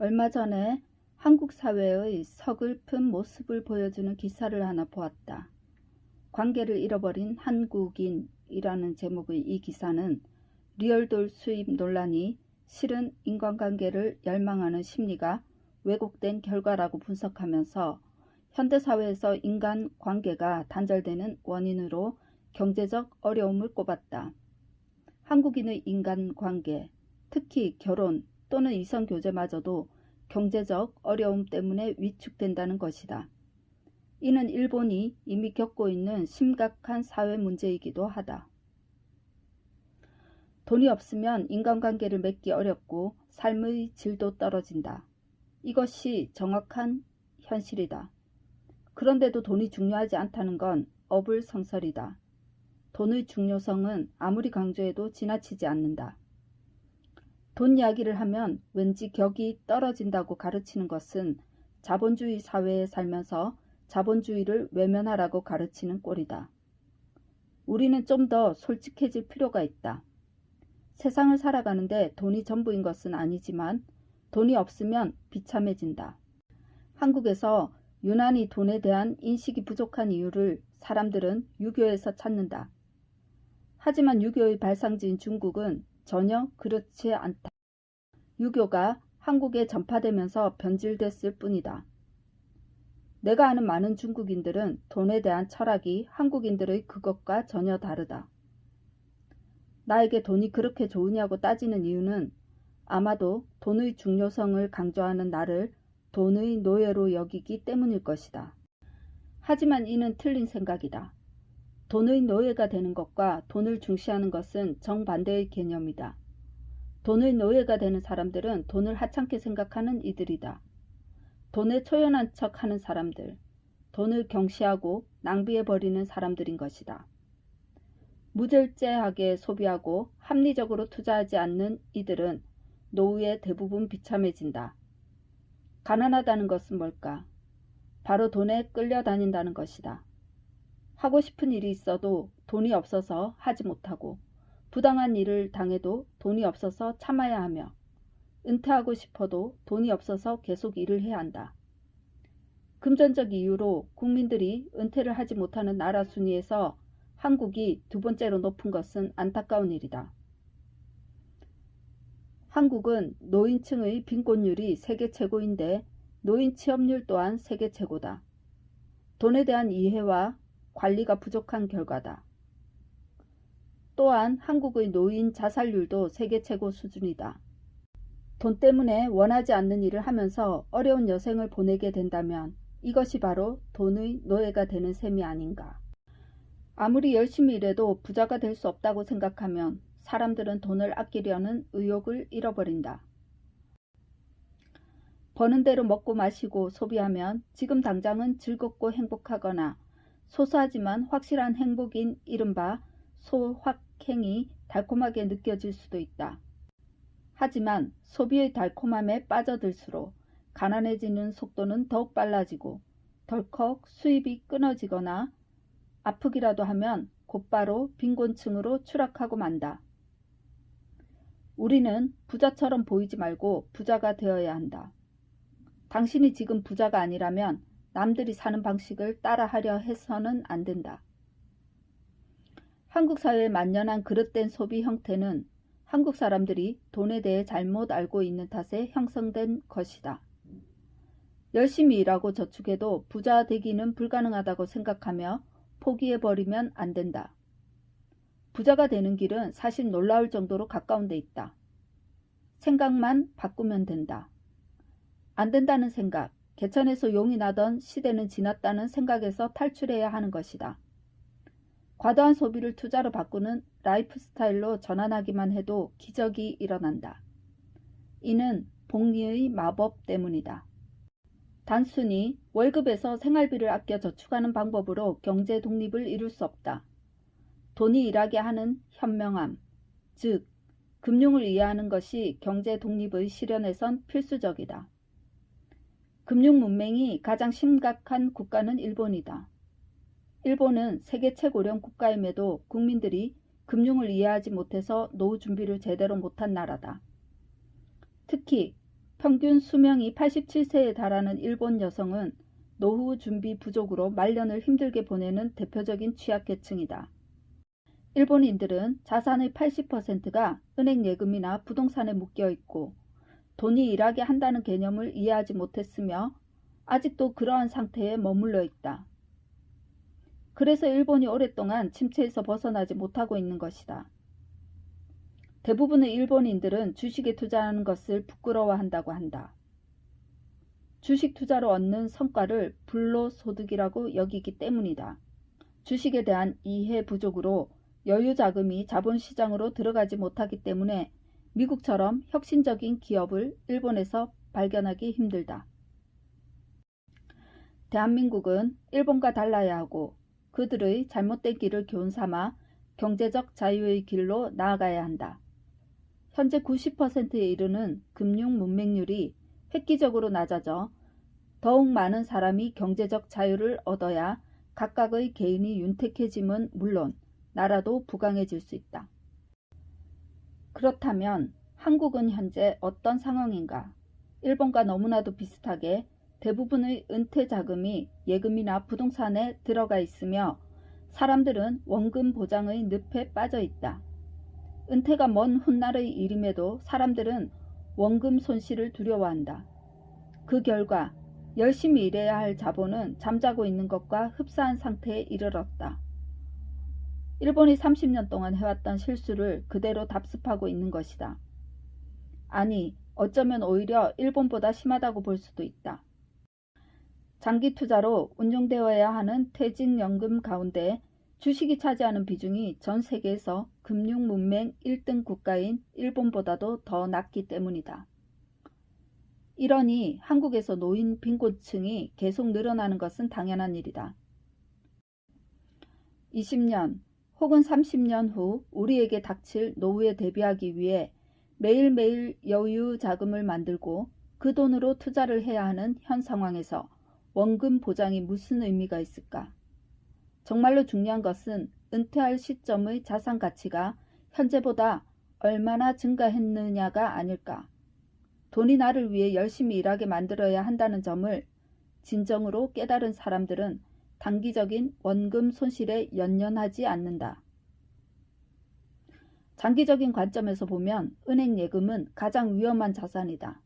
얼마 전에 한국 사회의 서글픈 모습을 보여주는 기사를 하나 보았다. 관계를 잃어버린 한국인이라는 제목의 이 기사는 리얼돌 수입 논란이 실은 인간관계를 열망하는 심리가 왜곡된 결과라고 분석하면서 현대사회에서 인간관계가 단절되는 원인으로 경제적 어려움을 꼽았다. 한국인의 인간관계, 특히 결혼 또는 이성교제마저도 경제적 어려움 때문에 위축된다는 것이다. 이는 일본이 이미 겪고 있는 심각한 사회 문제이기도 하다. 돈이 없으면 인간관계를 맺기 어렵고 삶의 질도 떨어진다. 이것이 정확한 현실이다. 그런데도 돈이 중요하지 않다는 건 어불성설이다. 돈의 중요성은 아무리 강조해도 지나치지 않는다. 돈 이야기를 하면 왠지 격이 떨어진다고 가르치는 것은 자본주의 사회에 살면서 자본주의를 외면하라고 가르치는 꼴이다. 우리는 좀 더 솔직해질 필요가 있다. 세상을 살아가는데 돈이 전부인 것은 아니지만 돈이 없으면 비참해진다. 한국에서 유난히 돈에 대한 인식이 부족한 이유를 사람들은 유교에서 찾는다. 하지만 유교의 발상지인 중국은 전혀 그렇지 않다. 유교가 한국에 전파되면서 변질됐을 뿐이다. 내가 아는 많은 중국인들은 돈에 대한 철학이 한국인들의 그것과 전혀 다르다. 나에게 돈이 그렇게 좋으냐고 따지는 이유는 아마도 돈의 중요성을 강조하는 나를 돈의 노예로 여기기 때문일 것이다. 하지만 이는 틀린 생각이다. 돈의 노예가 되는 것과 돈을 중시하는 것은 정반대의 개념이다. 돈의 노예가 되는 사람들은 돈을 하찮게 생각하는 이들이다. 돈에 초연한 척하는 사람들, 돈을 경시하고 낭비해버리는 사람들인 것이다. 무절제하게 소비하고 합리적으로 투자하지 않는 이들은 노후에 대부분 비참해진다. 가난하다는 것은 뭘까? 바로 돈에 끌려다닌다는 것이다. 하고 싶은 일이 있어도 돈이 없어서 하지 못하고 부당한 일을 당해도 돈이 없어서 참아야 하며 은퇴하고 싶어도 돈이 없어서 계속 일을 해야 한다. 금전적 이유로 국민들이 은퇴를 하지 못하는 나라 순위에서 한국이 두 번째로 높은 것은 안타까운 일이다. 한국은 노인층의 빈곤율이 세계 최고인데 노인 취업률 또한 세계 최고다. 돈에 대한 이해와 관리가 부족한 결과다. 또한 한국의 노인 자살률도 세계 최고 수준이다. 돈 때문에 원하지 않는 일을 하면서 어려운 여생을 보내게 된다면 이것이 바로 돈의 노예가 되는 셈이 아닌가. 아무리 열심히 일해도 부자가 될 수 없다고 생각하면 사람들은 돈을 아끼려는 의욕을 잃어버린다. 버는 대로 먹고 마시고 소비하면 지금 당장은 즐겁고 행복하거나 소소하지만 확실한 행복인 이른바 소확행이 달콤하게 느껴질 수도 있다. 하지만 소비의 달콤함에 빠져들수록 가난해지는 속도는 더욱 빨라지고 덜컥 수입이 끊어지거나 아프기라도 하면 곧바로 빈곤층으로 추락하고 만다. 우리는 부자처럼 보이지 말고 부자가 되어야 한다. 당신이 지금 부자가 아니라면 남들이 사는 방식을 따라하려 해서는 안 된다. 한국 사회의 만연한 그릇된 소비 형태는 한국 사람들이 돈에 대해 잘못 알고 있는 탓에 형성된 것이다. 열심히 일하고 저축해도 부자 되기는 불가능하다고 생각하며 포기해버리면 안 된다. 부자가 되는 길은 사실 놀라울 정도로 가까운 데 있다. 생각만 바꾸면 된다. 안 된다는 생각, 개천에서 용이 나던 시대는 지났다는 생각에서 탈출해야 하는 것이다. 과도한 소비를 투자로 바꾸는 라이프 스타일로 전환하기만 해도 기적이 일어난다. 이는 복리의 마법 때문이다. 단순히 월급에서 생활비를 아껴 저축하는 방법으로 경제 독립을 이룰 수 없다. 돈이 일하게 하는 현명함, 즉 금융을 이해하는 것이 경제 독립의 실현에선 필수적이다. 금융 문맹이 가장 심각한 국가는 일본이다. 일본은 세계 최고령 국가임에도 국민들이 금융을 이해하지 못해서 노후 준비를 제대로 못한 나라다. 특히 평균 수명이 87세에 달하는 일본 여성은 노후 준비 부족으로 말년을 힘들게 보내는 대표적인 취약계층이다. 일본인들은 자산의 80%가 은행 예금이나 부동산에 묶여 있고 돈이 일하게 한다는 개념을 이해하지 못했으며 아직도 그러한 상태에 머물러 있다. 그래서 일본이 오랫동안 침체에서 벗어나지 못하고 있는 것이다. 대부분의 일본인들은 주식에 투자하는 것을 부끄러워한다고 한다. 주식 투자로 얻는 성과를 불로소득이라고 여기기 때문이다. 주식에 대한 이해 부족으로 여유 자금이 자본시장으로 들어가지 못하기 때문에 미국처럼 혁신적인 기업을 일본에서 발견하기 힘들다. 대한민국은 일본과 달라야 하고 그들의 잘못된 길을 교훈삼아 경제적 자유의 길로 나아가야 한다. 현재 90%에 이르는 금융 문맹률이 획기적으로 낮아져 더욱 많은 사람이 경제적 자유를 얻어야 각각의 개인이 윤택해짐은 물론 나라도 부강해질 수 있다. 그렇다면 한국은 현재 어떤 상황인가? 일본과 너무나도 비슷하게 대부분의 은퇴 자금이 예금이나 부동산에 들어가 있으며 사람들은 원금 보장의 늪에 빠져 있다. 은퇴가 먼 훗날의 일임에도 사람들은 원금 손실을 두려워한다. 그 결과 열심히 일해야 할 자본은 잠자고 있는 것과 흡사한 상태에 이르렀다. 일본이 30년 동안 해왔던 실수를 그대로 답습하고 있는 것이다. 아니, 어쩌면 오히려 일본보다 심하다고 볼 수도 있다. 장기 투자로 운용되어야 하는 퇴직연금 가운데 주식이 차지하는 비중이 전 세계에서 금융 문맹 1등 국가인 일본보다도 더 낮기 때문이다. 이러니 한국에서 노인 빈곤층이 계속 늘어나는 것은 당연한 일이다. 20년 혹은 30년 후 우리에게 닥칠 노후에 대비하기 위해 매일매일 여유 자금을 만들고 그 돈으로 투자를 해야 하는 현 상황에서 원금 보장이 무슨 의미가 있을까? 정말로 중요한 것은 은퇴할 시점의 자산 가치가 현재보다 얼마나 증가했느냐가 아닐까. 돈이 나를 위해 열심히 일하게 만들어야 한다는 점을 진정으로 깨달은 사람들은 단기적인 원금 손실에 연연하지 않는다. 장기적인 관점에서 보면 은행 예금은 가장 위험한 자산이다.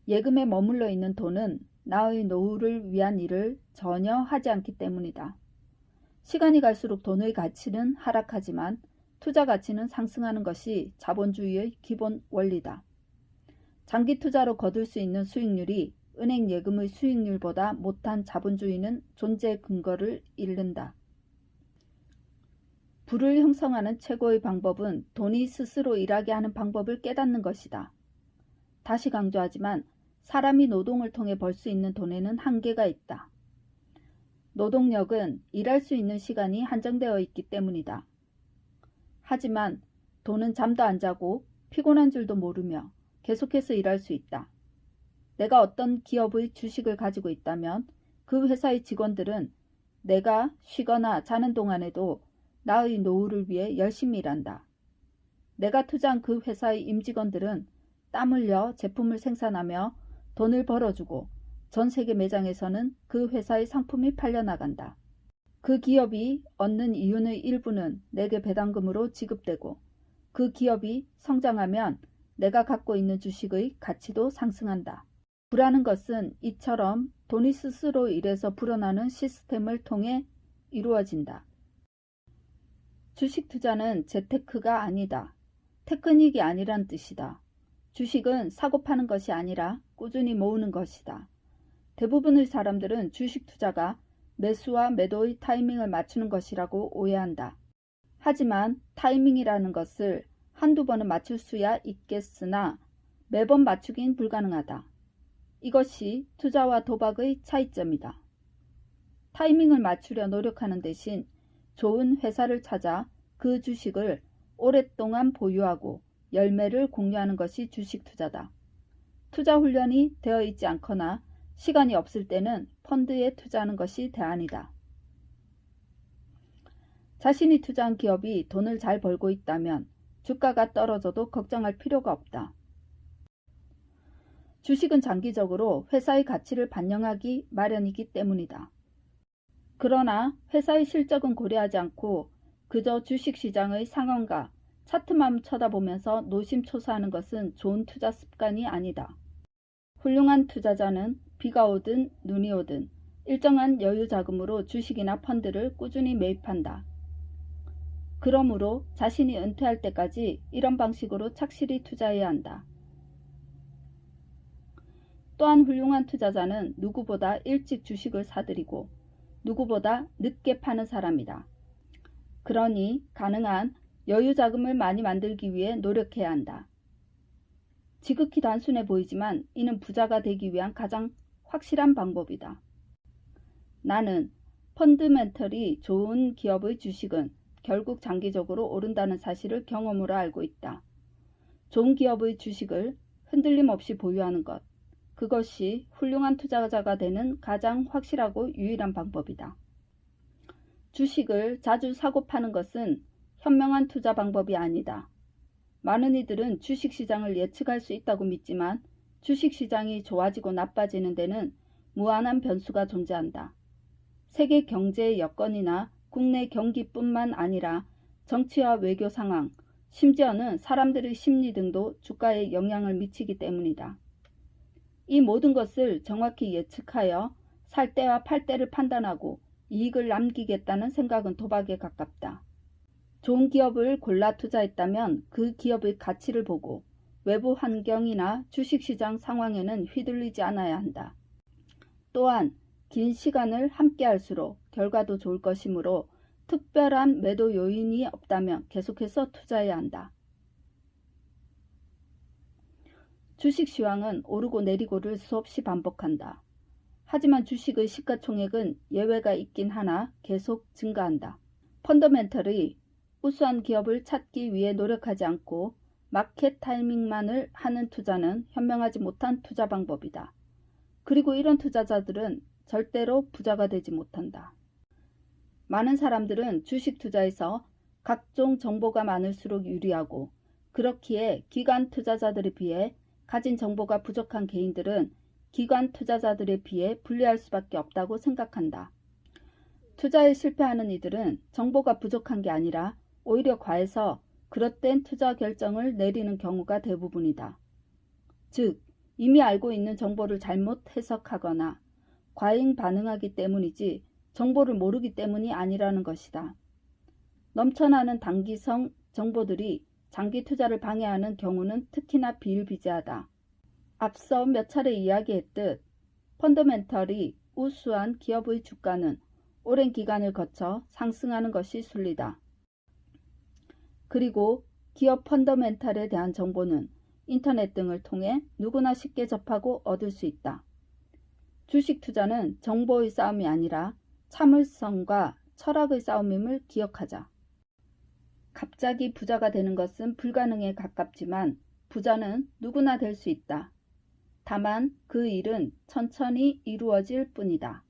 예금에 머물러 있는 돈은 나의 노후를 위한 일을 전혀 하지 않기 때문이다. 시간이 갈수록 돈의 가치는 하락하지만 투자 가치는 상승하는 것이 자본주의의 기본 원리다. 장기 투자로 거둘 수 있는 수익률이 은행 예금의 수익률보다 못한 자본주의는 존재 근거를 잃는다. 부를 형성하는 최고의 방법은 돈이 스스로 일하게 하는 방법을 깨닫는 것이다. 다시 강조하지만 사람이 노동을 통해 벌 수 있는 돈에는 한계가 있다. 노동력은 일할 수 있는 시간이 한정되어 있기 때문이다. 하지만 돈은 잠도 안 자고 피곤한 줄도 모르며 계속해서 일할 수 있다. 내가 어떤 기업의 주식을 가지고 있다면 그 회사의 직원들은 내가 쉬거나 자는 동안에도 나의 노후를 위해 열심히 일한다. 내가 투자한 그 회사의 임직원들은 땀 흘려 제품을 생산하며 돈을 벌어주고 전 세계 매장에서는 그 회사의 상품이 팔려나간다. 그 기업이 얻는 이윤의 일부는 내게 배당금으로 지급되고 그 기업이 성장하면 내가 갖고 있는 주식의 가치도 상승한다. 부라는 것은 이처럼 돈이 스스로 일해서 불어나는 시스템을 통해 이루어진다. 주식 투자는 재테크가 아니다. 테크닉이 아니란 뜻이다. 주식은 사고 파는 것이 아니라 꾸준히 모으는 것이다. 대부분의 사람들은 주식 투자가 매수와 매도의 타이밍을 맞추는 것이라고 오해한다. 하지만 타이밍이라는 것을 한두 번은 맞출 수야 있겠으나 매번 맞추긴 불가능하다. 이것이 투자와 도박의 차이점이다. 타이밍을 맞추려 노력하는 대신 좋은 회사를 찾아 그 주식을 오랫동안 보유하고 열매를 공유하는 것이 주식 투자다. 투자 훈련이 되어 있지 않거나 시간이 없을 때는 펀드에 투자하는 것이 대안이다. 자신이 투자한 기업이 돈을 잘 벌고 있다면 주가가 떨어져도 걱정할 필요가 없다. 주식은 장기적으로 회사의 가치를 반영하기 마련이기 때문이다. 그러나 회사의 실적은 고려하지 않고 그저 주식시장의 상황과 차트만 쳐다보면서 노심초사하는 것은 좋은 투자 습관이 아니다. 훌륭한 투자자는 비가 오든 눈이 오든 일정한 여유 자금으로 주식이나 펀드를 꾸준히 매입한다. 그러므로 자신이 은퇴할 때까지 이런 방식으로 착실히 투자해야 한다. 또한 훌륭한 투자자는 누구보다 일찍 주식을 사들이고 누구보다 늦게 파는 사람이다. 그러니 가능한 여유 자금을 많이 만들기 위해 노력해야 한다. 지극히 단순해 보이지만 이는 부자가 되기 위한 가장 확실한 방법이다. 나는 펀드멘털이 좋은 기업의 주식은 결국 장기적으로 오른다는 사실을 경험으로 알고 있다. 좋은 기업의 주식을 흔들림 없이 보유하는 것, 그것이 훌륭한 투자자가 되는 가장 확실하고 유일한 방법이다. 주식을 자주 사고 파는 것은 현명한 투자 방법이 아니다. 많은 이들은 주식시장을 예측할 수 있다고 믿지만 주식시장이 좋아지고 나빠지는 데는 무한한 변수가 존재한다. 세계 경제의 여건이나 국내 경기뿐만 아니라 정치와 외교 상황, 심지어는 사람들의 심리 등도 주가에 영향을 미치기 때문이다. 이 모든 것을 정확히 예측하여 살 때와 팔 때를 판단하고 이익을 남기겠다는 생각은 도박에 가깝다. 좋은 기업을 골라 투자했다면 그 기업의 가치를 보고 외부 환경이나 주식시장 상황에는 휘둘리지 않아야 한다. 또한 긴 시간을 함께할수록 결과도 좋을 것이므로 특별한 매도 요인이 없다면 계속해서 투자해야 한다. 주식 시황은 오르고 내리고를 수없이 반복한다. 하지만 주식의 시가총액은 예외가 있긴 하나 계속 증가한다. 펀더멘털이 우수한 기업을 찾기 위해 노력하지 않고 마켓 타이밍만을 하는 투자는 현명하지 못한 투자 방법이다. 그리고 이런 투자자들은 절대로 부자가 되지 못한다. 많은 사람들은 주식 투자에서 각종 정보가 많을수록 유리하고 그렇기에 기관 투자자들에 비해 가진 정보가 부족한 개인들은 기관 투자자들에 비해 불리할 수밖에 없다고 생각한다. 투자에 실패하는 이들은 정보가 부족한 게 아니라 오히려 과해서 그릇된 투자 결정을 내리는 경우가 대부분이다. 즉, 이미 알고 있는 정보를 잘못 해석하거나 과잉 반응하기 때문이지 정보를 모르기 때문이 아니라는 것이다. 넘쳐나는 단기성 정보들이 장기 투자를 방해하는 경우는 특히나 비일비재하다. 앞서 몇 차례 이야기했듯 펀더멘털이 우수한 기업의 주가는 오랜 기간을 거쳐 상승하는 것이 순리다. 그리고 기업 펀더멘털에 대한 정보는 인터넷 등을 통해 누구나 쉽게 접하고 얻을 수 있다. 주식 투자는 정보의 싸움이 아니라 참을성과 철학의 싸움임을 기억하자. 갑자기 부자가 되는 것은 불가능에 가깝지만 부자는 누구나 될 수 있다. 다만 그 일은 천천히 이루어질 뿐이다.